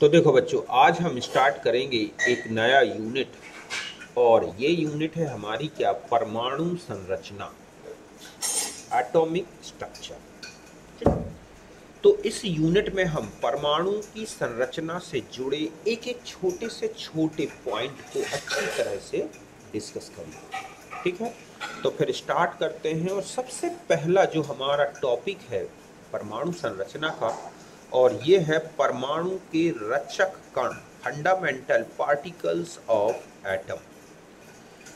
तो देखो बच्चों, आज हम स्टार्ट करेंगे एक नया यूनिट। और ये यूनिट है हमारी क्या, परमाणु संरचना, एटॉमिक स्ट्रक्चर। तो इस यूनिट में हम परमाणु की संरचना से जुड़े एक एक छोटे से छोटे पॉइंट को अच्छी तरह से डिस्कस करेंगे। ठीक है, तो फिर स्टार्ट करते हैं। और सबसे पहला जो हमारा टॉपिक है परमाणु संरचना का, और ये है परमाणु के रचक कण, फंडामेंटल पार्टिकल्स ऑफ एटम।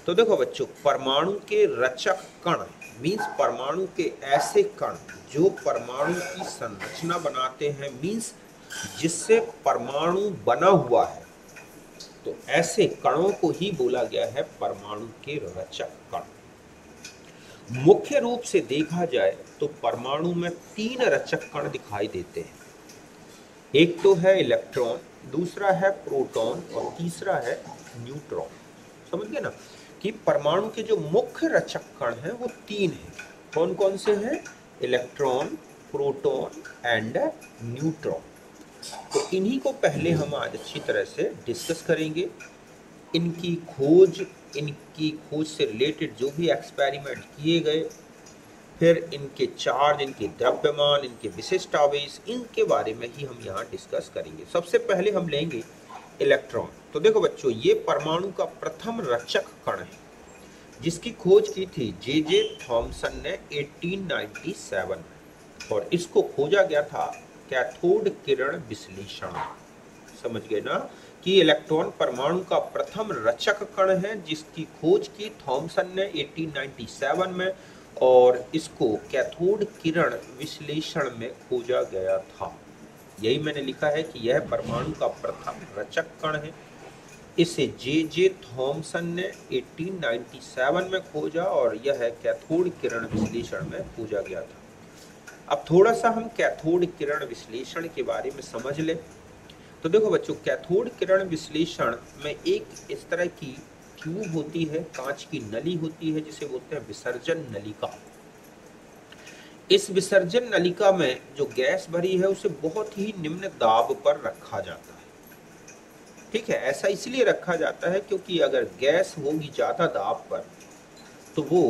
तो देखो बच्चों, परमाणु के रचक कण मीन्स परमाणु के ऐसे कण जो परमाणु की संरचना बनाते हैं, मीन्स जिससे परमाणु बना हुआ है। तो ऐसे कणों को ही बोला गया है परमाणु के रचक कण। मुख्य रूप से देखा जाए तो परमाणु में तीन रचक कण दिखाई देते हैं। एक तो है इलेक्ट्रॉन, दूसरा है प्रोटॉन और तीसरा है न्यूट्रॉन। समझ गए ना कि परमाणु के जो मुख्य रचक कण हैं वो तीन हैं। कौन कौन से हैं? Electron, proton and neutron. तो इन्हीं को पहले हम आज अच्छी तरह से डिस्कस करेंगे। इनकी खोज से रिलेटेड जो भी एक्सपेरिमेंट किए गए, फिर इनके चार्ज, इनके द्रव्यमान, इनके विशिष्ट आवेश, इनके बारे में ही हम यहाँ डिस्कस करेंगे। सबसे पहले हम लेंगे इलेक्ट्रॉन। तो देखो बच्चों, ये परमाणु का प्रथम रचक कण है जिसकी खोज की थी जे थॉमसन ने 1897 में, और इसको खोजा गया था कैथोड किरण विश्लेषण। समझ गए ना कि इलेक्ट्रॉन परमाणु का प्रथम रचक कण है जिसकी खोज की थॉमसन ने 1897 में, और इसको कैथोड किरण विश्लेषण में खोजा गया था। यही मैंने लिखा है कि यह परमाणु का प्रथम रचक कण है। इसे जे थॉमसन ने 1897 में खोजा और यह कैथोड किरण विश्लेषण में खोजा गया था। अब थोड़ा सा हम कैथोड किरण विश्लेषण के बारे में समझ लें। तो देखो बच्चों, कैथोड किरण विश्लेषण में एक इस तरह की ट्यूब होती है, कांच की नली होती है जिसे बोलते हैं विसर्जन नलिका। इस विसर्जन नलिका में जो गैस भरी है उसे बहुत ही निम्न दाब पर रखा जाता है। ठीक है, ऐसा इसलिए रखा जाता है क्योंकि अगर गैस होगी ज्यादा दाब पर तो वो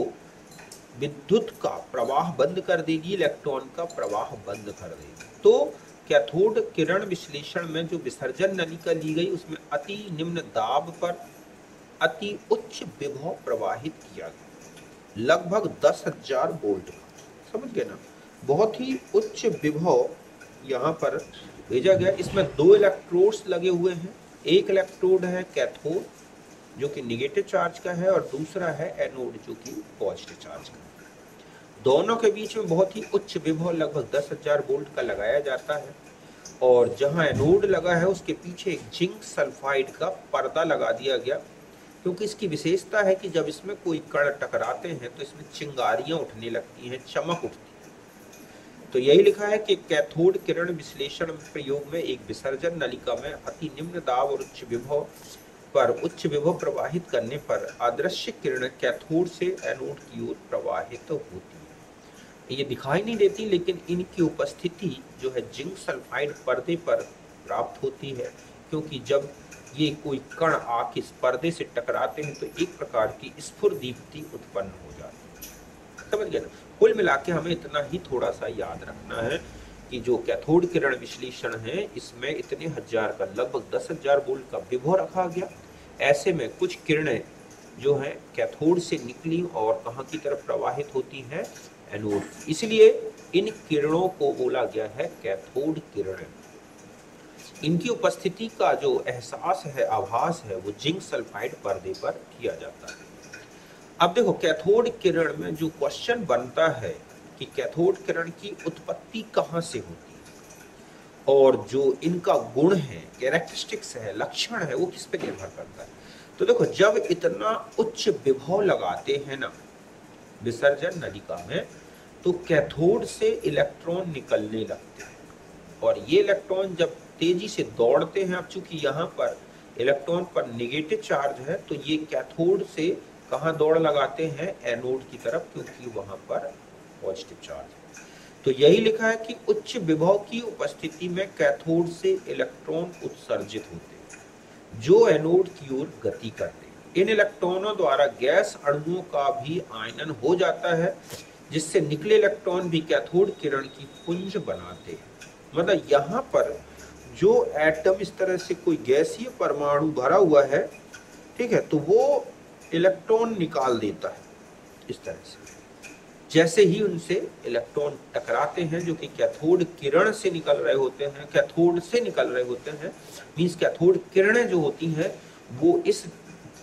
विद्युत का प्रवाह बंद कर देगी, इलेक्ट्रॉन का प्रवाह बंद कर देगी। तो कैथोड किरण विश्लेषण में जो विसर्जन नलिका ली गई उसमें अति निम्न दाब पर अति उच्च विभव प्रवाहित किया गया, लगभग 10,000 वोल्ट। समझ गए ना, बहुत ही उच्च विभव यहाँ पर भेजा गया। इसमें दो इलेक्ट्रोड्स लगे हुए हैं। एक इलेक्ट्रोड है कैथोड जो कि निगेटिव चार्ज का है, और दूसरा है एनोड जो कि पॉजिटिव चार्ज का है। दोनों के बीच में बहुत ही उच्च विभव लगभग 10,000 वोल्ट का लगाया जाता है, और जहां एनोड लगा है उसके पीछे एक जिंक सल्फाइड का पर्दा लगा दिया गया, क्योंकि इसकी विशेषता है कि जब इसमें कोई कण टकराते हैं तो इसमें चिंगारियां उठने लगती हैं, चमक उठती है। तो यही लिखा है कि कैथोड किरण विश्लेषण प्रयोग में एक विसर्जन नलिका में अति निम्न दाब और उच्च विभव प्रवाहित करने पर अदृश्य किरण कैथोड से एनोड की ओर प्रवाहित होती है। ये दिखाई नहीं देती, लेकिन इनकी उपस्थिति जो है जिंक सल्फाइड पर्दे पर प्राप्त होती है, क्योंकि जब ये कोई कण आके इस पर्दे से टकराते हैं तो एक प्रकार की स्फुरदीप्ति उत्पन्न हो जाती है। समझ गए ना। कुल मिला के हमें इतना ही थोड़ा सा याद रखना है कि जो कैथोड किरण विश्लेषण है इसमें इतने हजार का लगभग 10,000 वोल्ट का विभव रखा गया। ऐसे में कुछ किरणें जो हैं कैथोड से निकली और कहाँ की तरफ प्रवाहित होती हैं, एनोड। इसलिए इन किरणों को बोला गया है कैथोड किरण। इनकी उपस्थिति का जो एहसास है, आभास है, वो जिंक सल्फाइड पर्दे पर किया जाता है। अब देखो, कैथोड किरण में जो क्वेश्चन बनता है कि कैथोड किरण की उत्पत्ति कहाँ से होती है और जो इनका गुण है, कैरेक्टरिस्टिक्स है, लक्षण है, वो किस पे निर्भर करता है। तो देखो, जब इतना उच्च विभव लगाते हैं ना विसर्जन नलिका में, तो कैथोड से इलेक्ट्रॉन निकलने लगते हैं, और ये इलेक्ट्रॉन जब तेजी से दौड़ते हैं, अब चूंकि यहाँ पर इलेक्ट्रॉन पर नेगेटिव चार्ज है तो ये कैथोड से कहाँ दौड़ लगाते हैं, एनोड की तरफ, क्योंकि वहां पर पॉजिटिव चार्ज है। तो यही लिखा है कि उच्च विभव की उपस्थिति में कैथोड से इलेक्ट्रॉन उत्सर्जित होते हैं जो एनोड की ओर गति करते हैं। इन इलेक्ट्रॉनों द्वारा गैस अणुओं का भी आयनन हो जाता है जिससे निकले इलेक्ट्रॉन भी कैथोड किरण की पुंज बनाते हैं। मतलब यहाँ पर जो एटम इस तरह से कोई गैसीय परमाणु भरा हुआ है, ठीक है, तो वो इलेक्ट्रॉन निकाल देता है इस तरह से। जैसे ही उनसे इलेक्ट्रॉन टकराते हैं जो कि कैथोड किरण से निकल रहे होते हैं, कैथोड से निकल रहे होते हैं, मींस कैथोड किरणें जो होती हैं वो इस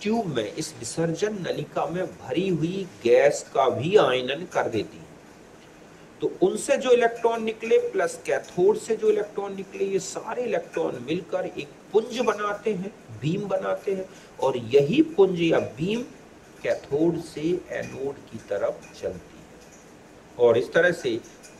ट्यूब में, इस विसर्जन नलिका में भरी हुई गैस का भी आयनन कर देती है। तो उनसे जो इलेक्ट्रॉन निकले प्लस कैथोड से जो इलेक्ट्रॉन निकले, ये सारे इलेक्ट्रॉन मिलकर एक पुंज बनाते हैं, बीम बनाते हैं, और यही पुंज या बीम कैथोड से एनोड की तरफ चलती है और इस तरह से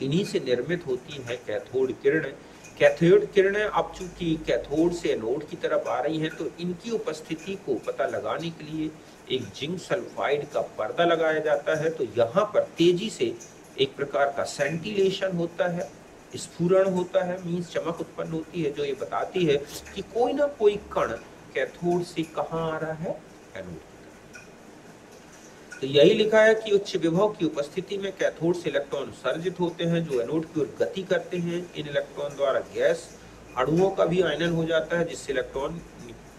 इन्हीं से निर्मित होती है कैथोड किरणें। कैथोड किरणें अब चूंकि कैथोड से एनोड की तरफ आ रही हैं तो इनकी उपस्थिति को पता लगाने के लिए एक जिंक सल्फाइड का पर्दा लगाया जाता है। तो यहाँ पर तेजी से एक प्रकार का सेंटिलेशन होता है, स्फुरण होता है, मींस चमक उत्पन्न होती है जो ये बताती है कि कोई ना कोई कण कैथोड से कहाँ आ रहा है, एनोड। तो यही लिखा है कि उच्च विभव की उपस्थिति में कैथोड से इलेक्ट्रॉन उत्सर्जित होते हैं जो एनोड की ओर गति करते हैं। इन इलेक्ट्रॉन द्वारा गैस अणुओं का भी आयनन हो जाता है जिससे इलेक्ट्रॉन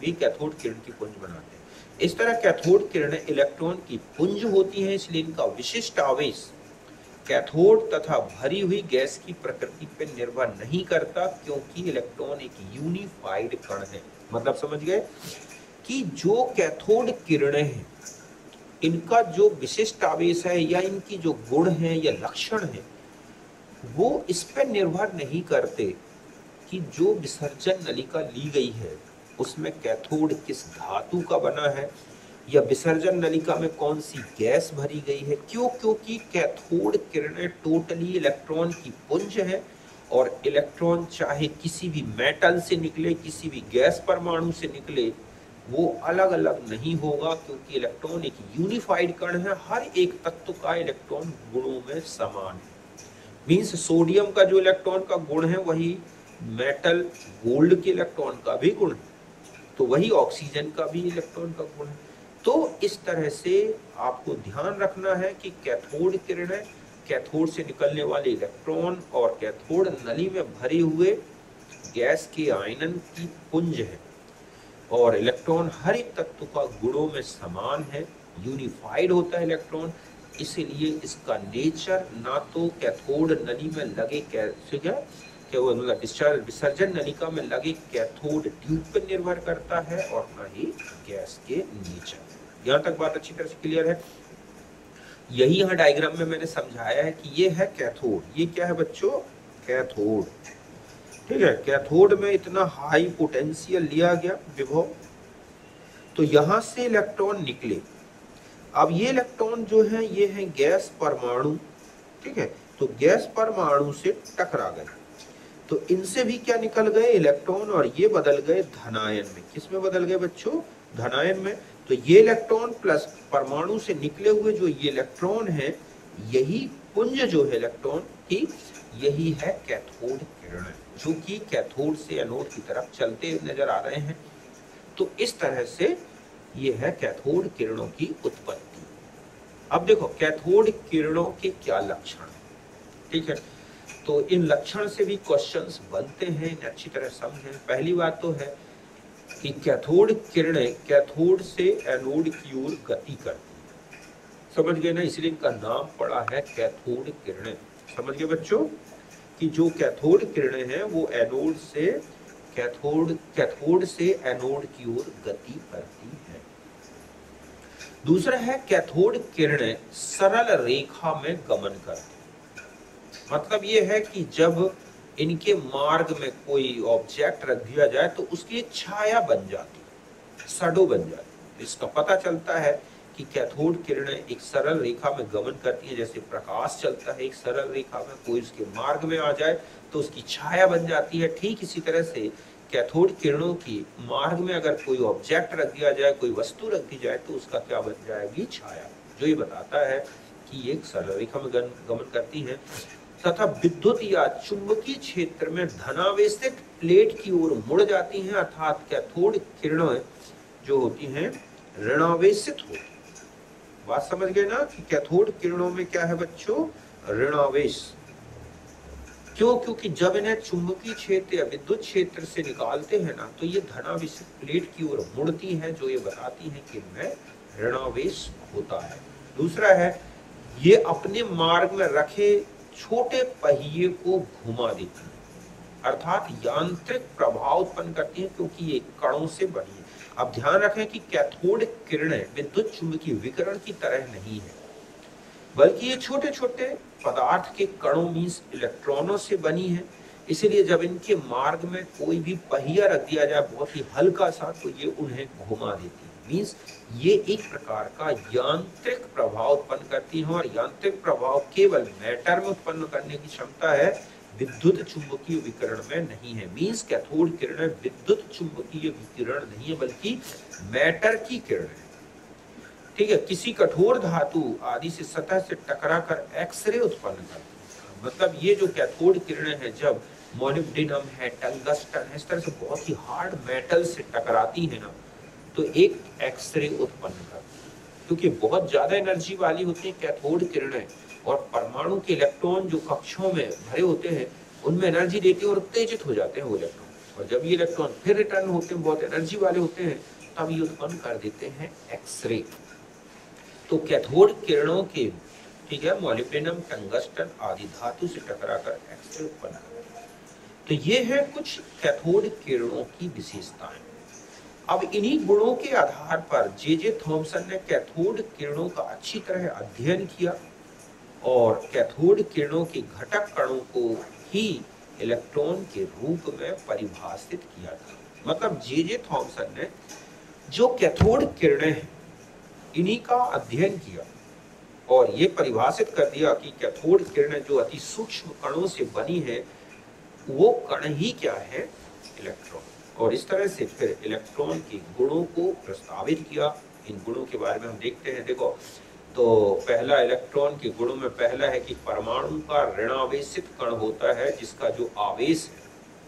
भी कैथोड किरण की पुंज बनाते हैं। इस तरह कैथोड किरणें इलेक्ट्रॉन की पुंज होती हैं, इसलिए इनका विशिष्ट आवेश कैथोड तथा भरी हुई गैस की प्रकृति पर निर्भर नहीं करता क्योंकि इलेक्ट्रॉन एक यूनिफाइड कण है। मतलब समझ गए कि जो कैथोड किरणें हैं इनका जो विशिष्ट आवेश है या इनकी जो गुण है या लक्षण है वो इस पर निर्भर नहीं करते कि जो विसर्जन नलिका ली गई है उसमें कैथोड किस धातु का बना है या विसर्जन नलिका में कौन सी गैस भरी गई है। क्यों? क्योंकि कैथोड किरणें टोटली इलेक्ट्रॉन की पुंज है और इलेक्ट्रॉन चाहे किसी भी मेटल से निकले, किसी भी गैस परमाणु से निकले, वो अलग अलग नहीं होगा क्योंकि इलेक्ट्रॉन एक यूनिफाइड कण है। हर एक तत्व का इलेक्ट्रॉन गुणों में समान है। मींस सोडियम का जो इलेक्ट्रॉन का गुण है वही मेटल गोल्ड के इलेक्ट्रॉन का भी गुण है, तो वही ऑक्सीजन का भी इलेक्ट्रॉन का गुण है। तो इस तरह से आपको ध्यान रखना है कि कैथोड किरणें कैथोड से निकलने वाले इलेक्ट्रॉन और कैथोड नली में भरे हुए गैस के आयनन की पुंज है और इलेक्ट्रॉन हर एक तत्व का गुणों में समान है, यूनिफाइड होता है इलेक्ट्रॉन। इसलिए इसका नेचर ना तो कैथोड नली में लगे मतलब डिस्चार्ज विसर्जन नलिका में लगे कैथोड ट्यूब पर निर्भर करता है और ना ही गैस के नेचर। यहाँ तक बात अच्छी तरह से क्लियर है। यही यहाँ डायग्राम में मैंने समझाया है कि ये है कैथोड। ये क्या है बच्चों? कैथोड। ठीक है, कैथोड में इतना हाई पोटेंशियल लिया गया विभव, तो यहां से इलेक्ट्रॉन निकले। अब ये इलेक्ट्रॉन जो है ये है गैस परमाणु, ठीक है, तो गैस परमाणु से टकरा गए तो इनसे भी क्या निकल गए? इलेक्ट्रॉन, और ये बदल गए धनायन में। किस में बदल गए बच्चों? धनायन में। तो ये इलेक्ट्रॉन प्लस परमाणु से निकले हुए जो ये इलेक्ट्रॉन है, यही पुंज जो है इलेक्ट्रॉन की, यही है कैथोड किरणें जो कि कैथोड से एनोड की तरफ चलते नजर आ रहे हैं। तो इस तरह से ये है कैथोड किरणों की उत्पत्ति। अब देखो कैथोड किरणों के क्या लक्षण है, ठीक है, तो इन लक्षण से भी क्वेश्चंस बनते हैं, इन्हें अच्छी तरह समझें। पहली बात तो है कि कैथोड किरणें कैथोड से एनोड की ओर गति करती है। समझ गए ना, इसलिए इनका नाम पड़ा है कैथोड किरणें। समझ गए बच्चों कि जो कैथोड किरणें हैं वो एनोड से कैथोड से एनोड की ओर गति करती है। दूसरा है कैथोड किरणें सरल रेखा में गमन करती। मतलब ये है कि जब इनके मार्ग में कोई ऑब्जेक्ट रख दिया जाए तो उसकी छाया बन जाती है, शैडो बन जाती है। इसका पता चलता है कि कैथोड किरणें एक सरल रेखा में गमन करती है। जैसे प्रकाश चलता है एक सरल रेखा में, कोई उसके मार्ग में आ जाए तो उसकी छाया बन जाती है। ठीक इसी तरह से कैथोड किरणों की मार्ग में अगर कोई ऑब्जेक्ट रख दिया जाए, कोई वस्तु रख दी जाए तो उसका क्या बन जाएगी? छाया। जो ये बताता है कि एक सरल रेखा में गमन करती है। तथा विद्युत या चुंबकीय क्षेत्र में धनावेशित प्लेट की ओर मुड़ जाती हैं, अर्थात कैथोड किरणें जो होती हैं ऋणावेशित होती हैं। बात समझ गए ना कि कैथोड किरणों में क्या है बच्चों, ऋणावेश। क्यों? क्योंकि जब इन्हें चुंबकीय क्षेत्र या विद्युत क्षेत्र से निकालते हैं ना, तो ये धनावेशित प्लेट की ओर मुड़ती है, जो ये बताती है कि इनमें ऋणावेश होता है। दूसरा है, ये अपने मार्ग में रखे छोटे पहिए को घुमा देती है, अर्थात यांत्रिक प्रभाव उत्पन्न करती है, क्योंकि ये कणों से बनी है। अब ध्यान रखें कि कैथोड किरणें विद्युत चुंबकीय विकिरण की तरह नहीं है, बल्कि ये छोटे छोटे पदार्थ के कणों मींस इलेक्ट्रॉनों से बनी है। इसलिए जब इनके मार्ग में कोई भी पहिया रख दिया जाए बहुत ही हल्का सा, तो ये उन्हें घुमा देती है। मींस ये एक प्रकार का यांत्रिक प्रभाव उत्पन्न करती है, और यांत्रिक प्रभाव केवल मैटर में उत्पन्न करने की क्षमता है, विद्युत चुंबकीय विकिरण में नहीं है। मींस कैथोड किरणें विद्युत चुंबकीय विकिरण नहीं है, बल्कि मैटर की किरण है। ठीक है, किसी कठोर धातु आदि से सतह से टकराकर एक्सरे उत्पन्न करती है। मतलब ये जो कैथोड किरणें हैं, जब मोलिब्डेनम है, टंगस्टन है, इस तरह से बहुत ही हार्ड मेटल से टकराती है ना, तो एक एक्सरे उत्पन्न करती है, क्योंकि बहुत ज्यादा एनर्जी वाली होती है कैथोड किरणें, और परमाणु के इलेक्ट्रॉन जो कक्षों में भरे होते हैं उनमें एनर्जी देते हैं और उत्तेजित हो जाते हैं वो इलेक्ट्रॉन, और जब ये इलेक्ट्रॉन फिर रिटर्न होते हैं, बहुत एनर्जी वाले होते हैं, तब ये उत्पन्न कर देते हैं एक्सरे। तो कैथोड किरणों के, ठीक है, मोलिब्डेनम, टंगस्टन आदि धातु से टकराकर एक्सरे उत्पन्न करते हैं। तो ये है कुछ कैथोड किरणों की विशेषताएं। अब इन्हीं गुणों के आधार पर जे थॉमसन ने कैथोड किरणों का अच्छी तरह अध्ययन किया, और कैथोड किरणों के घटक कणों को ही इलेक्ट्रॉन के रूप में परिभाषित किया था। मतलब जे थॉमसन ने जो कैथोड किरणें हैं इन्हीं का अध्ययन किया, और ये परिभाषित कर दिया कि कैथोड किरणें जो अति सूक्ष्म कणों से बनी है, वो कण ही क्या है, इलेक्ट्रॉन। और इस तरह से फिर इलेक्ट्रॉन के गुणों को प्रस्तावित किया। इन गुणों के बारे में हम देखते हैं। देखो, तो पहला इलेक्ट्रॉन के गुणों में पहला है कि परमाणु का ऋणावेशित कण होता है, जिसका जो आवेश है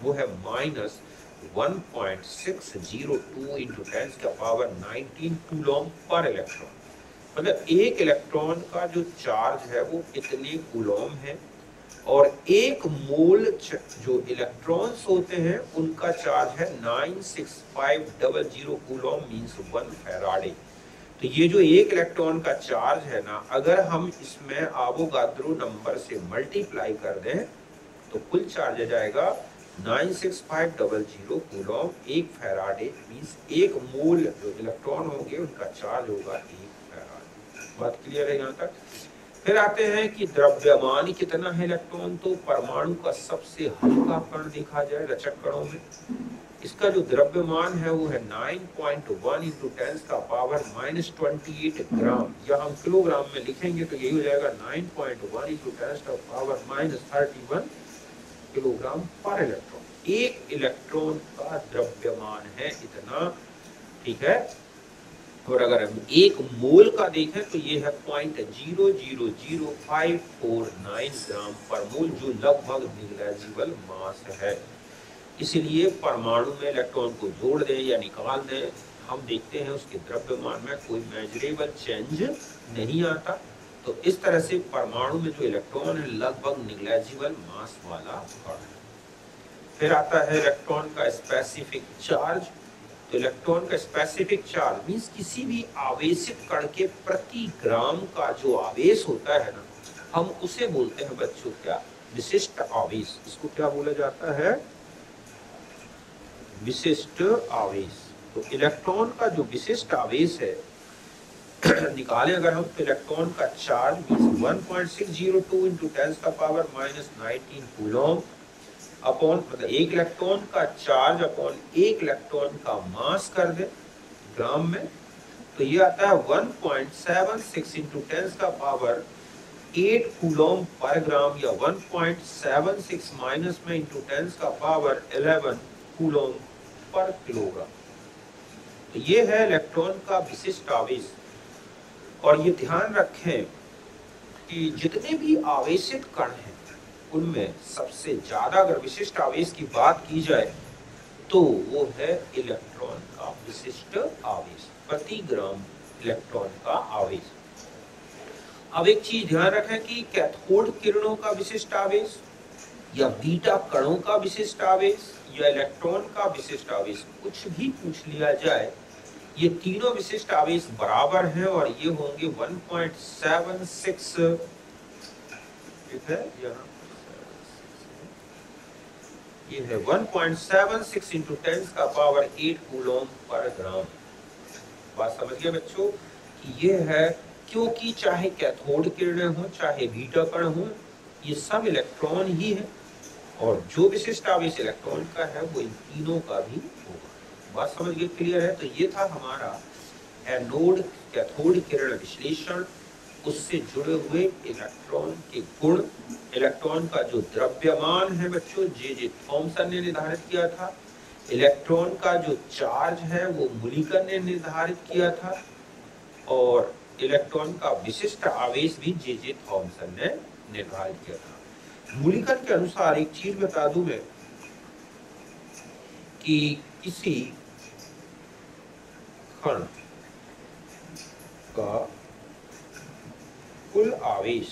वो है -1.602 into 10⁻19 कूलॉम पर इलेक्ट्रॉन। मतलब एक इलेक्ट्रॉन का जो चार्ज है वो कितने कूलॉम है, और एक मोल जो इलेक्ट्रॉन्स होते हैं उनका चार्ज है 96500 कूलॉम, मींस 1 फैराडे। तो ये जो एक इलेक्ट्रॉन का चार्ज है ना, अगर हम इसमें आवोगाद्रो नंबर से मल्टीप्लाई कर दें तो कुल चार्ज आ जाएगा 96500 कूलॉम, 1 फैराडे, मींस एक मोल जो इलेक्ट्रॉन होंगे उनका चार्ज होगा 1 फैराडे। बात क्लियर है यहाँ तक? फिर आते हैं कि द्रव्यमान कितना है इलेक्ट्रॉन। तो परमाणु का सबसे हल्का कण देखा जाए रचक कणों में, इसका जो द्रव्यमान है वो है 9.1 into 10⁻⁻28 ग्राम, या हम किलोग्राम में लिखेंगे तो यही हो जाएगा 9.1 into 10⁻⁻31 किलोग्राम पर इलेक्ट्रॉन। एक इलेक्ट्रॉन का द्रव्यमान है इतना, ठीक है। और अगर हम एक मोल का देखें तो ये है 0.000549 ग्राम पर मोल, जो लगभग निग्लेजिबल मास है। इसलिए परमाणु में इलेक्ट्रॉन को जोड़ दें या निकाल दें, हम देखते हैं उसके द्रव्यमान में कोई मेजरेबल चेंज नहीं आता। तो इस तरह से परमाणु में जो इलेक्ट्रॉन है लगभग निग्लेजिबल मास वाला कण है। फिर आता है इलेक्ट्रॉन का स्पेसिफिक चार्ज। तो इलेक्ट्रॉन का स्पेसिफिक चार्ज मींस किसी भी आवेशित कण के प्रति ग्राम का जो आवेश होता है ना, हम उसे बोलते हैं बच्चों क्या, विशिष्ट आवेश। इसको क्या बोला जाता है, विशिष्ट आवेश। तो इलेक्ट्रॉन का जो विशिष्ट आवेश है निकालें अगर हम, तो इलेक्ट्रॉन का charge means 1.602 into 10⁻⁻19 Coulomb upon, मतलब एक इलेक्ट्रॉन का चार्ज अपॉन एक इलेक्ट्रॉन का मास कर दे ग्राम में, तो ये आता है 1.76 into 10⁻8 कूलॉम पर ग्राम, या 1.76 माइनस में into 10⁻11 कूलॉम पर किलोग्राम। तो ये है इलेक्ट्रॉन का विशिष्ट आवेश। और ये ध्यान रखें कि जितने भी आवेशित कण हैं उनमें सबसे ज्यादा अगर विशिष्ट आवेश की बात की जाए तो वो है इलेक्ट्रॉन का विशिष्ट आवेश, प्रति ग्राम इलेक्ट्रॉन का आवेश। अब एक चीज ध्यान रखें कि कैथोड किरणों का विशिष्ट आवेश या बीटा कणों का विशिष्ट आवेश या इलेक्ट्रॉन का विशिष्ट आवेश कुछ भी पूछ लिया जाए, ये तीनों विशिष्ट आवेश बराबर हैं और ये होंगे 1.76, ठीक है, ये है 1.76 इंटू 10⁸ कूलम पर ग्राम। बात समझ गए बच्चों कि ये है, क्योंकि चाहे कैथोड किरणें हो चाहे बीटा कण हो, ये सब इलेक्ट्रॉन ही है और जो विशिष्ट आवेश इलेक्ट्रॉन का है वो इन तीनों का भी होगा। बात समझ गए, क्लियर है? तो ये था हमारा एनोड कैथोड किरण विश्लेषण, उससे जुड़े हुए इलेक्ट्रॉन के गुण, इलेक्ट्रॉन का जो द्रव्यमान है बच्चों जे थॉमसन ने निर्धारित किया था, इलेक्ट्रॉन का जो चार्ज है वो मुलिकन ने निर्धारित किया था और इलेक्ट्रॉन का विशिष्ट आवेश भी जे थॉमसन ने निर्धारित किया था। मुलिकन के अनुसार एक चीज बता दूं मैं कि किसी कण का कुल आवेश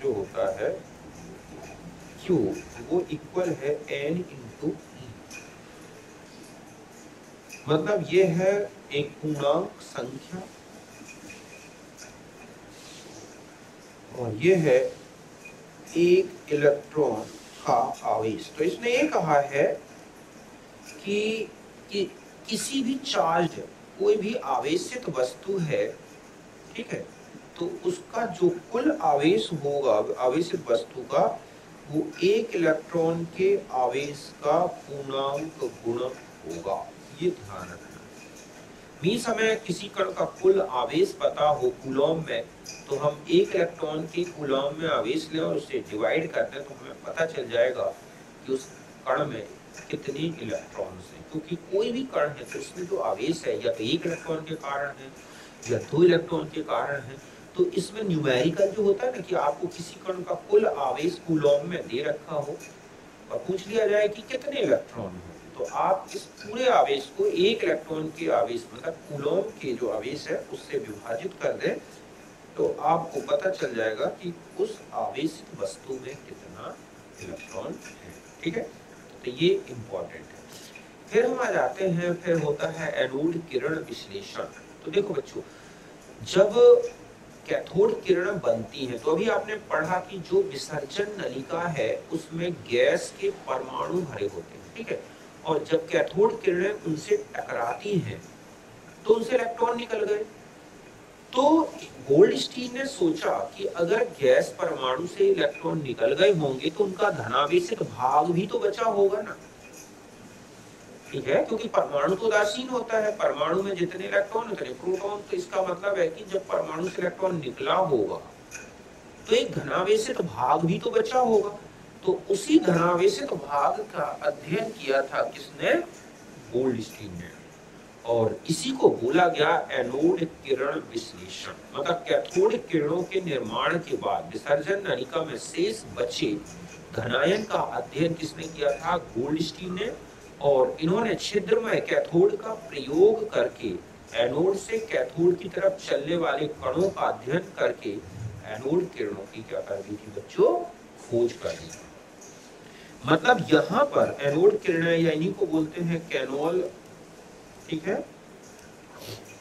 जो होता है Q, वो इक्वल है N इंटू E। मतलब ये है एक पूर्णांक संख्या और ये है एक इलेक्ट्रॉन का आवेश। तो इसने ये कहा है कि किसी भी चार्ज, कोई भी आवेशित वस्तु है, ठीक है, तो उसका जो कुल आवेश होगा आवेशित वस्तु का, वो एक इलेक्ट्रॉन के आवेश का पूर्णांक गुणक होगा। ये ध्यान रखना। मीन्स हमें किसी कण का कुल आवेश पता हो कूलम में, तो हम एक इलेक्ट्रॉन के कूलम में आवेश लें और उसे डिवाइड करते हैं तो हमें पता चल जाएगा कि उस कण में कितने इलेक्ट्रॉन हैं। क्योंकि कोई भी कण है तो उसमें जो आवेश है या तो एक इलेक्ट्रॉन के कारण है या दो इलेक्ट्रॉन के कारण है। तो इसमें न्यूमेरिकल जो होता है ना कि आपको किसी कण का कुल आवेश कूलम में दे रखा हो और पूछ लिया जाए कि कितने इलेक्ट्रॉन हो, तो आप इस पूरे आवेश को एक इलेक्ट्रॉन के आवेश मतलब कूलम के जो आवेश है उससे विभाजित कर दें तो आपको पता चल जाएगा कि उस आवेशित वस्तु में कितना इलेक्ट्रॉन है। ठीक है, तो ये इम्पोर्टेंट है। फिर हम आ जाते हैं, फिर होता है एनोड किरण विश्लेषण। तो देखो बच्चों, जब कैथोड किरण बनती है तो अभी आपने पढ़ा कि जो विसर्जन नलिका है उसमें गैस के परमाणु भरे होते हैं, ठीक है, और जब कैथोड किरणें उनसे टकराती हैं तो उनसे इलेक्ट्रॉन निकल गए। तो गोल्डस्टीन ने सोचा कि अगर गैस परमाणु से इलेक्ट्रॉन निकल गए होंगे तो उनका धनावेशित भाग भी तो बचा होगा ना, ठीक है, क्योंकि परमाणु तो उदासीन होता है, परमाणु में जितने इलेक्ट्रॉन उतने प्रोटॉन। तो इसका मतलब है कि जब परमाणु से इलेक्ट्रॉन निकला होगा तो एक धनावेशित भाग भी तो बचा होगा। तो उसी धनावेशित भाग का अध्ययन किया था किसने? गोल्डस्टीन ने। और इसी को बोला गया एनोड किरण विश्लेषण। मतलब कैथोड किरणों के निर्माण के बाद विसर्जन नलिका में शेष बचे धनायन का अध्ययन किसने किया था? गोल्डस्टीन ने। और इन्होंने छिद्रमय कैथोड का प्रयोग करके एनोड से कैथोड की तरफ चलने वाले कणों का अध्ययन करके एनोड किरणों की क्या कर दी थी बच्चों? खोज कर दी। मतलब यहाँ पर एनोड किरणें या इन्हीं को बोलते हैं कैनोल, ठीक है,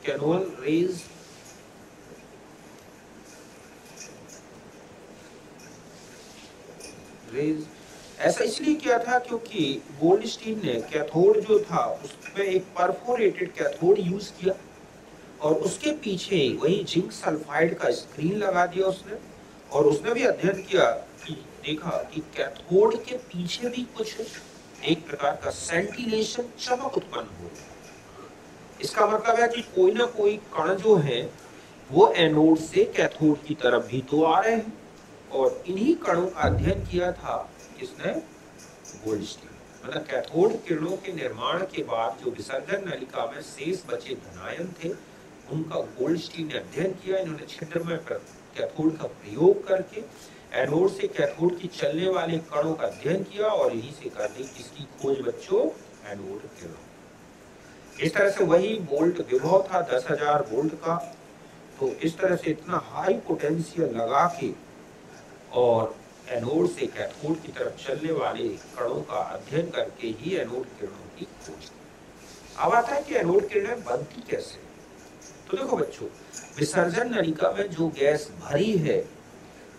कैनोल रेज। ऐसा इसलिए किया था क्योंकि गोल्डस्टीन ने कैथोड जो था उसमें एक परफोरेटेड कैथोड यूज किया और उसके पीछे वही जिंक सल्फाइड का स्क्रीन लगा दिया उसने। और उसने भी अध्ययन किया कि देखा कि कैथोड के पीछे भी कुछ एक प्रकार का सेंटिलेशन, चमक उत्पन्न हो। इसका मतलब है कि कोई ना कोई कण जो है वो एनोड से कैथोड की तरफ भी तो आ रहे हैं। और इन्हीं कणों का अध्ययन किया था किसने? गोल्डस्टीन। मतलब कैथोड किरणों के निर्माण के बाद जो विसर्जन नलिका में शेष बचे धनायन थे उनका गोल्डस्टीन ने अध्ययन किया। इन्होंने छिद्रमय कैथोड का प्रयोग करके एनोड से कैथोड की चलने वाले कणों का अध्ययन किया और यही से कर दी किसकी खोज बच्चों, एनोड किरणों। इस तरह से वही वोल्ट विभव था 10,000 वोल्ट का, तो इस तरह से इतना हाई पोटेंशियल लगा के और एनोड से कैथोड की तरफ चलने वाले कणों का अध्ययन करके ही एनोड किरणों की खोज। अब आता है कि एनोड किरणें बनती कैसे। तो देखो बच्चों, विसर्जन नलिका में जो गैस भरी है,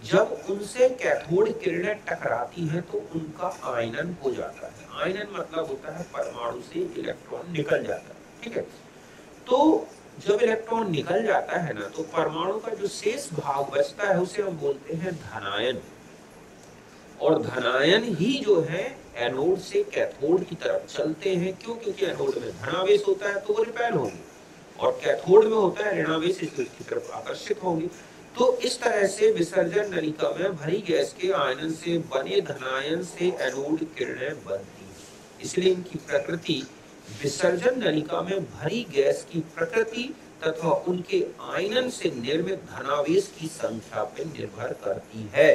जब उनसे कैथोड किरणें टकराती हैं तो उनका आयनन हो जाता है। आयनन मतलब होता है परमाणु से इलेक्ट्रॉन निकल जाता है, ठीक है। तो जब इलेक्ट्रॉन निकल जाता है ना, तो परमाणु का जो शेष भाग बचता है उसे हम बोलते हैं धनायन। और धनायन ही जो है एनोड से कैथोड की तरफ चलते हैं। क्यों? क्योंकि एनोड में धनावेश होता है तो वो रिपेल होंगे, और कैथोड में होता है ऋणावेश, इसकी तरफ आकर्षित होंगे। तो इस तरह से विसर्जन नलिका में भरी गैस के आयनन से बने धनायन से एनोड किरणें बनती हैं। इसलिए इनकी प्रकृति विसर्जन नलिका में भरी गैस की प्रकृति तथा उनके आयनन से निर्मित धनावेश की संख्या पर निर्भर करती है।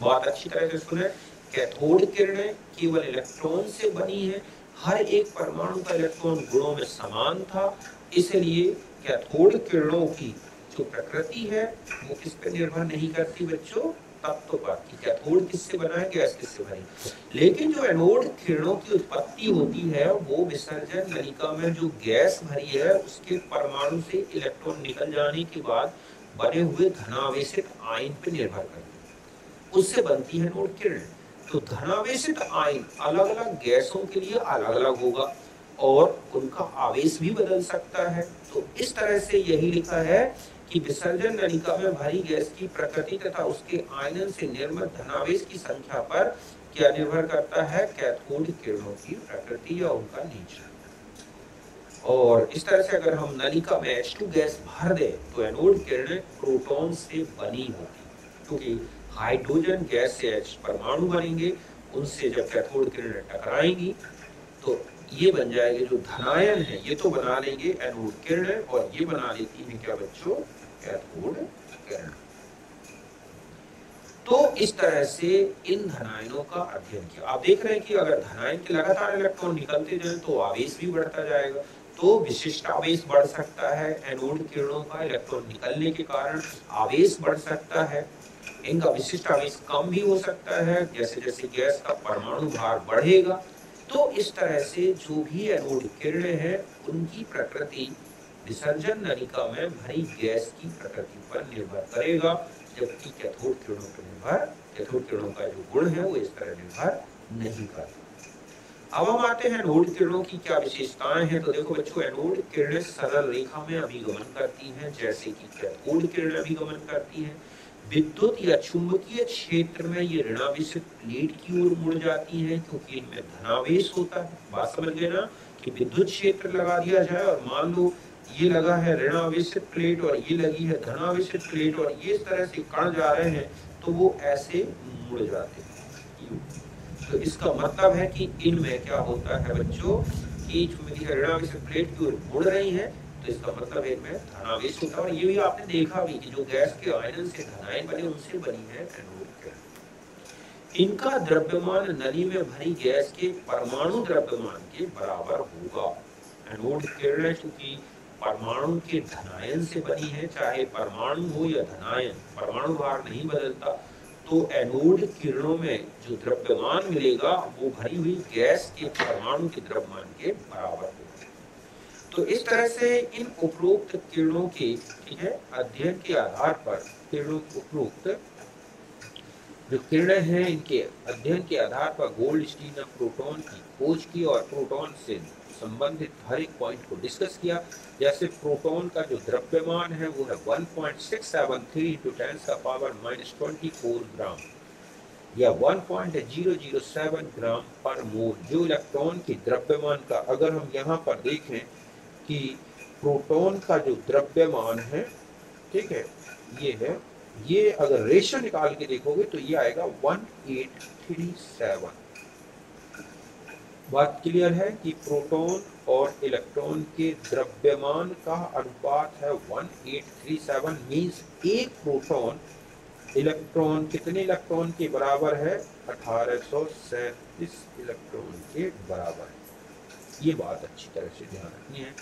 बहुत अच्छी तरह से सुने, कैथोड किरणें केवल इलेक्ट्रॉन से बनी है। हर एक परमाणु का इलेक्ट्रॉन गुणों में समान था, इसलिए कैथोड किरणों की जो प्रकृति है वो किस पे निर्भर नहीं करती बच्चों, तत्व पर कि कैथोड किससे बना है, गैस किससे बनी। लेकिन जो एनोड किरणों की उत्पत्ति होती है वो विसर्जन नलिका में जो गैस भरी है उसके परमाणु से इलेक्ट्रॉन निकल जाने के बाद बने हुए धनावेशित आयन पर निर्भर करती है, उससे बनती है एनोड किरण। तो धनावेशित आयन अलग अलग गैसों के लिए अलग अलग होगा और उनका आवेश भी बदल सकता है। तो इस तरह से यही लिखा है कि विसर्जन नलिका में भरी गैस की प्रकृति तथा उसके आयनन से निर्मित धनावेश की संख्या पर क्या निर्भर करता है, कैथोड किरणों की प्रकृति या उनका नेचर। और इस तरह से अगर हम नलिका में H2 गैस भर दें तो एनोड किरणें प्रोटॉन से बनी होती, क्योंकि हाइड्रोजन गैस से H परमाणु बनेंगे, उनसे जब कैथोड किरणें टकराएंगी तो ये बन जाएंगे जो धनायन है, ये तो बना लेंगे एनोड किरणें और ये बना लेती है क्या बच्चों, कैथोड किरण। तो इस तरह से इन धनायनों का अध्ययन किया। आप देख रहे हैं कि अगर धनायन के लगातार इलेक्ट्रॉन निकलते जाएं तो आवेश भी बढ़ता जाएगा, तो विशिष्ट आवेश बढ़ सकता है। एनोड किरणों का इलेक्ट्रॉन निकलने के कारण आवेश बढ़ सकता है, इनका विशिष्ट आवेश कम भी हो सकता है जैसे जैसे गैस का परमाणु भार बढ़ेगा। तो इस तरह से जो भी एनोड किरणें हैं उनकी प्रकृति विसर्जन नलिका में भरी गैस की प्रकृति पर निर्भर करेगा, जबकि कैथोड किरणों पर निर्भर, कैथोड किरणों का जो गुण है वो इस तरह निर्भर नहीं करता। अब हम आते हैं एनोड किरणों की क्या विशेषताएं हैं। तो देखो बच्चों, एनोड किरणें सरल रेखा में अभिगमन करती हैं जैसे कि कैथोड किरणें अभिगमन करती हैं। विद्युत या चुंबकीय क्षेत्र में ये ऋणावेशित प्लेट की ओर मुड़ जाती हैं क्योंकि इनमें धनावेश होता है। बात समझ गए ना कि विद्युत क्षेत्र लगा दिया जाए और मान लो ये लगा है ऋणावेशित प्लेट और ये लगी है धनावेशित प्लेट और ये इस तरह से कण जा रहे हैं तो वो ऐसे मुड़ जाते हैं। तो इसका मतलब है कि इनमें क्या होता है बच्चों कि चुंबकीय ऋणावेशित प्लेट की ओर मुड़ रही है, तो इसका मतलब है इनमें धनावेश होता है। और ये भी आपने देखा भी कि जो गैस के आयनन से धनायन बने उनसे बनी है एनोड किरण। इनका द्रव्यमान नली में भरी गैस के परमाणु द्रव्यमान के बराबर होगा। एनोड किरणें चूंकि परमाणु के धनायन से बनी है, चाहे परमाणु हो या धनायन, परमाणु भार नहीं बदलता, तो एनोड किरणों में जो द्रव्यमान मिलेगा वो भरी हुई गैस के परमाणु के द्रव्यमान के बराबर होगा। तो इस तरह से इन उपरोक्त किरणों के, ठीक है, अध्ययन के आधार पर किरणों उपरोक्त जो किरणें हैं इनके अध्ययन के आधार पर गोल्डस्टीन ने प्रोटॉन की खोज की और प्रोटॉन से संबंधित हर एक पॉइंट को डिस्कस किया। जैसे प्रोटॉन का जो द्रव्यमान है वो है 1.673 × 10⁻⁻24 ग्राम या 1.007 ग्राम पर मोल। जो इलेक्ट्रॉन के द्रव्यमान का अगर हम यहाँ पर देखें कि प्रोटॉन का जो द्रव्यमान है, ठीक है, ये है, ये अगर रेशो निकाल के देखोगे तो ये आएगा 1837। बात क्लियर है कि प्रोटॉन और इलेक्ट्रॉन के द्रव्यमान का अनुपात है 1837। मींस एक प्रोटॉन इलेक्ट्रॉन कितने इलेक्ट्रॉन के बराबर है? 1837 इलेक्ट्रॉन के बराबर है। ये बात अच्छी तरह से ध्यान रखनी है।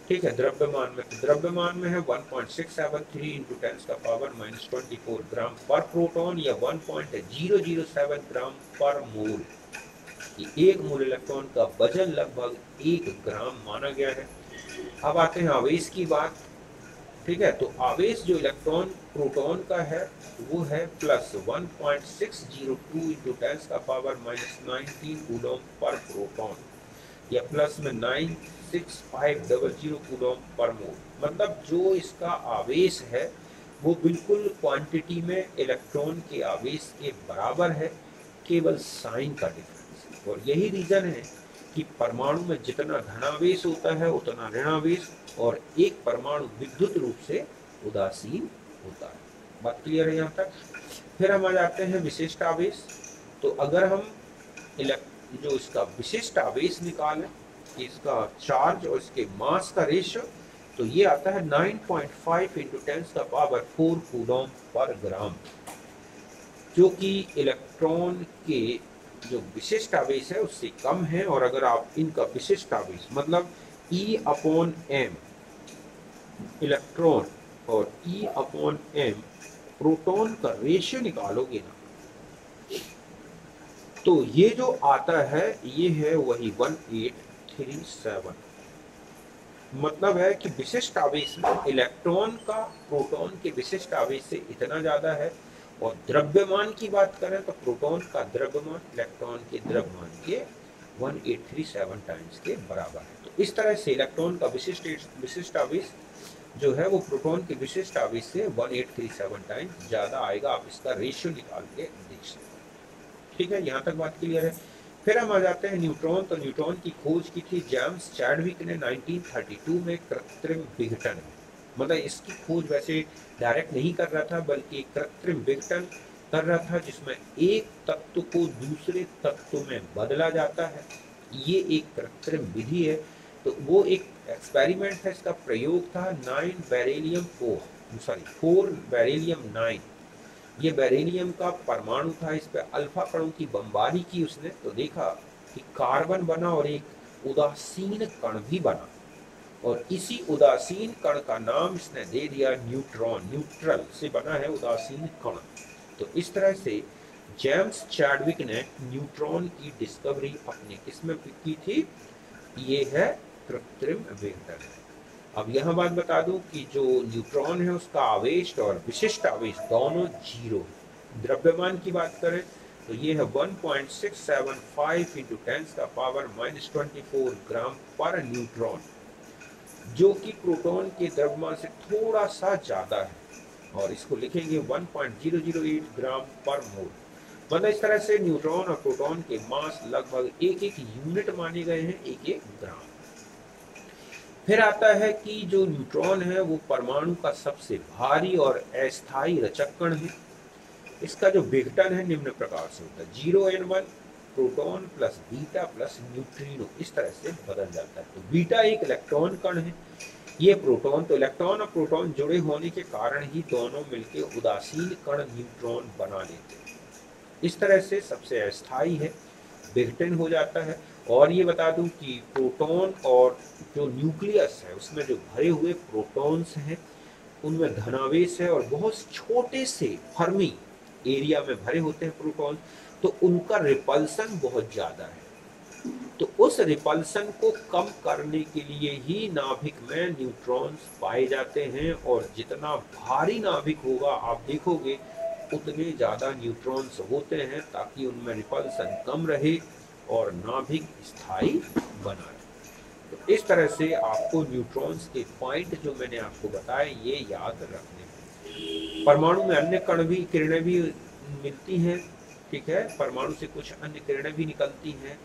ठीक है, द्रव्यमान में, तो द्रव्यमान में है 1.673 इंटू 10⁻24 ग्राम पर प्रोटॉन या 1.007 ग्राम पर मोल। एक मोल इलेक्ट्रॉन का वजन लगभग 1 ग्राम माना गया है। अब आते हैं आवेश की बात। ठीक है, तो आवेश जो इलेक्ट्रॉन प्रोटॉन का है वो है plus 1.602 into 10⁻19 coulomb per proton या प्लस में 96500 कूलम पर मोल। मतलब जो इसका आवेश है वो बिल्कुल क्वांटिटी में इलेक्ट्रॉन के आवेश के बराबर है, केवल साइन का डिफरेंस। और यही रीजन है कि परमाणु में जितना धनावेश होता है उतना ऋणावेश, और एक परमाणु विद्युत रूप से उदासीन होता है। बात क्लियर है यहाँ तक? फिर हम आ जाते हैं विशिष्ट आवेश। तो अगर हम जो इसका विशिष्ट आवेश निकालें, इसका चार्ज और इसके मास का रेशियो, तो ये आता है 9.5 इंटू 10⁴ कूलम पर ग्राम, जो कि इलेक्ट्रॉन के जो विशिष्ट आवेश है उससे कम है। और अगर आप इनका विशिष्ट आवेश मतलब E/m इलेक्ट्रॉन और E/m प्रोटॉन का रेशियो निकालोगे ना, तो ये जो आता है ये है वही 1837। मतलब है कि विशिष्ट आवेश में इलेक्ट्रॉन का प्रोटॉन के विशिष्ट आवेश से इतना ज्यादा है। और द्रव्यमान की बात करें तो प्रोटॉन का द्रव्यमान इलेक्ट्रॉन के द्रव्यमान के 1837 टाइम्स के बराबर है। तो इस तरह से इलेक्ट्रॉन का विशिष्ट आवेश जो है वो प्रोटॉन के विशिष्ट आवेश से 1837 टाइम्स ज्यादा आएगा। आप इसका रेशियो निकाल के देख सकते हैं। ठीक है, यहाँ तक बात क्लियर है। फिर हम आ जाते हैं न्यूट्रॉन। तो न्यूट्रॉन की खोज की थी जेम्स चैडविक ने 1932 में कृत्रिम विघटन में। मतलब इसकी खोज वैसे डायरेक्ट नहीं कर रहा था, बल्कि कृत्रिम विघटन कर रहा था, जिसमें एक तत्व को दूसरे तत्व में बदला जाता है। ये एक कृत्रिम विधि है। तो वो एक एक्सपेरिमेंट है, इसका प्रयोग था 4 बेरिलियम 9। ये बेरिलियम का परमाणु था, इस पे अल्फा कणों की बमबारी की उसने, तो देखा कि कार्बन बना और एक उदासीन कण भी बना, और इसी उदासीन कण का नाम इसने दे दिया न्यूट्रॉन। न्यूट्रल से बना है उदासीन कण। तो इस तरह से जेम्स चैडविक ने न्यूट्रॉन की डिस्कवरी अपने किसमें की थी? ये है कृत्रिम विघटन। अब यह बात बता दूं कि जो न्यूट्रॉन है उसका आवेश और विशिष्ट आवेश दोनों जीरो है। द्रव्यमान की बात करें तो ये है 1.675 इंटू 10⁻24 ग्राम पर न्यूट्रॉन, जो कि प्रोटॉन के द्रव्यमान से थोड़ा सा ज्यादा है। और इसको लिखेंगे 1.008 ग्राम पर मोल। मतलब इस तरह से न्यूट्रॉन और प्रोटॉन के मास लगभग एक यूनिट माने गए हैं, एक ग्राम। फिर आता है कि जो न्यूट्रॉन है वो परमाणु का सबसे भारी और अस्थायी रचक कण है। इसका जो विघटन है निम्न प्रकार से होता है 0n1 proton plus beta plus neutrino, इस तरह से बदल जाता है। तो बीटा एक इलेक्ट्रॉन कण है, ये प्रोटॉन। तो इलेक्ट्रॉन और प्रोटॉन जुड़े होने के कारण ही दोनों मिलकर उदासीन कण न्यूट्रॉन बना लेते हैं। इस तरह से सबसे अस्थायी है, विघटन हो जाता है। और ये बता दूं कि प्रोटॉन और जो न्यूक्लियस है उसमें जो भरे हुए प्रोटॉन्स हैं उनमें धनावेश है, और बहुत छोटे से फर्मी एरिया में भरे होते हैं प्रोटॉन, तो उनका रिपल्सन बहुत ज्यादा है। तो उस रिपल्सन को कम करने के लिए ही नाभिक में न्यूट्रॉन्स पाए जाते हैं। और जितना भारी नाभिक होगा आप देखोगे उतने ज्यादा न्यूट्रॉन्स होते हैं, ताकि उनमें रिपल्सन कम रहे और नाभिक स्थायी बना रहे। तो इस तरह से आपको न्यूट्रॉन्स के पॉइंट जो मैंने आपको बताए ये याद रखने हैं। परमाणु में अन्य कण भी किरणें भी मिलती हैं। ठीक है, परमाणु से कुछ अन्य किरणें भी निकलती हैं।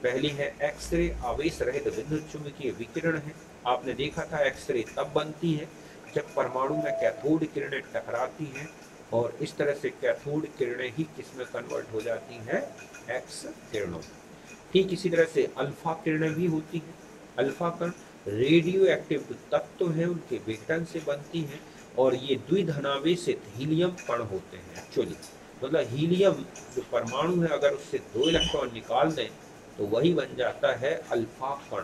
पहली है एक्सरे, आवेश रहित विद्युत चुंबकीय विकिरण है। आपने देखा था एक्सरे तब बनती है जब परमाणु में कैथोड किरणें टकराती हैं, और इस तरह से कैथोड किरणें ही किसमें कन्वर्ट हो जाती हैं? एक्स किरणों। ठीक इसी तरह से अल्फा किरणें भी होती हैं। अल्फा कण रेडियो एक्टिव तत्व हैं, उनके विघटन से बनती हैं, और ये द्विधनावेशित हीलियम कण होते हैं एक्चुअली। मतलब हीलियम जो परमाणु है, अगर उससे 2 इलेक्ट्रॉन निकाल दें तो वही बन जाता है अल्फा कण।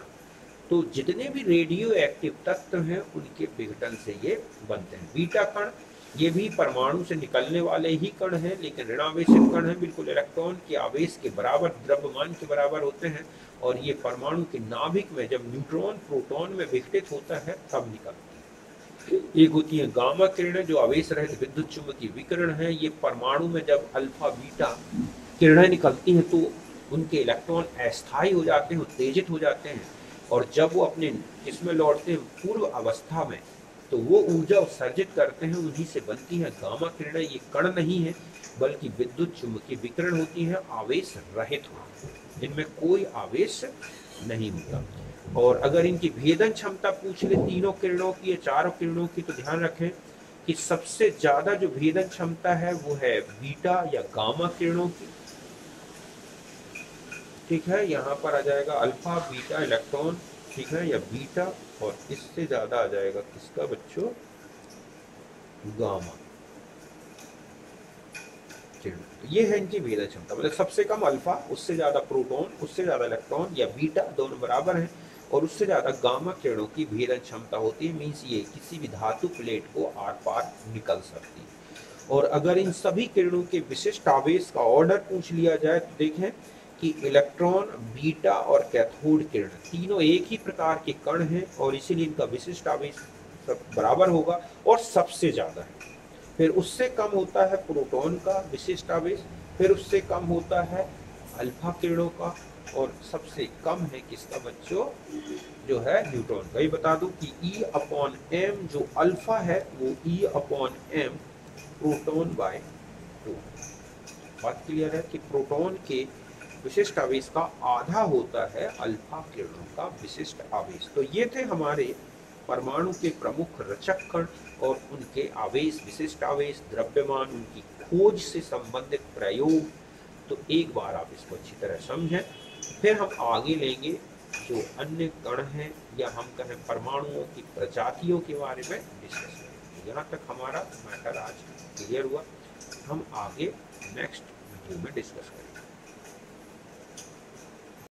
तो जितने भी रेडियो एक्टिव तत्व हैं उनके विघटन से ये बनते हैं। बीटा कण ये भी परमाणु से निकलने वाले ही कण हैं, लेकिन ऋणावेशित कण हैं, बिल्कुल इलेक्ट्रॉन के आवेश के बराबर, द्रव्यमान के बराबर होते हैं, और ये परमाणु के नाभिक में जब न्यूट्रॉन प्रोटॉन में विघटित होता है तब निकलती है। एक होती है गामा किरणें जो आवेश रहित विद्युत चुंबकीय विकिरण है। ये परमाणु में जब अल्फा बीटा किरणें निकलती हैं तो उनके इलेक्ट्रॉन अस्थायी हो जाते हैं, उत्तेजित हो जाते हैं, और जब वो अपने इसमें लौटते हैं पूर्व अवस्था में तो वो ऊर्जा उत्सर्जित करते हैं, उन्हीं से बनती है गामा किरणें। ये कण नहीं है बल्कि विद्युत चुंबकीय विकिरण होती है, आवेश रहित होती है, इनमें कोई आवेश नहीं होता। और अगर इनकी भेदन क्षमता पूछ ले तीनों किरणों की या चारों किरणों की, तो ध्यान रखें कि सबसे ज्यादा जो भेदन क्षमता है वो है बीटा या गामा किरणों की। ठीक है, यहाँ पर आ जाएगा अल्फा बीटा इलेक्ट्रॉन, ठीक है, या बीटा, और इससे ज्यादा आ जाएगा किसका बच्चों, गामा किरण। तो ये है इनकी भेदन क्षमता, मतलब सबसे कम अल्फा, उससे ज्यादा प्रोटॉन, उससे ज्यादा इलेक्ट्रॉन या बीटा, दोनों बराबर हैं, और उससे ज्यादा गामा किरणों की भेदन क्षमता होती है। मीन्स ये किसी भी धातु प्लेट को आर पार निकल सकती है। और अगर इन सभी किरणों के विशिष्ट आवेश का ऑर्डर पूछ लिया जाए तो देखें कि इलेक्ट्रॉन, बीटा और कैथोड किरण तीनों एक ही प्रकार के कण हैं, और इसीलिए इनका विशिष्ट आवेश सब बराबर होगा और सबसे ज्यादा है। फिर उससे कम होता है प्रोटॉन का विशिष्ट आवेश, फिर उससे कम होता है अल्फा किरणों का, और सबसे कम है किसका बच्चों, जो है न्यूट्रॉन का। ये बता दूं कि E/m जो अल्फा है वो E/m प्रोटॉन बाय 2। बात क्लियर है कि प्रोटॉन के विशिष्ट आवेश का आधा होता है अल्फा किरणों का विशिष्ट आवेश। तो ये थे हमारे परमाणु के प्रमुख रचक कण और उनके आवेश, विशिष्ट आवेश, द्रव्यमान, उनकी खोज से संबंधित प्रयोग। तो एक बार आप इसको अच्छी तरह समझें, फिर हम आगे लेंगे जो अन्य कण हैं, या हम कहें परमाणुओं की प्रजातियों के बारे में डिस्कस करेंगे। यहाँ तक हमारा मैटर आज क्लियर हुआ, हम आगे नेक्स्ट वीडियो में डिस्कस करेंगे।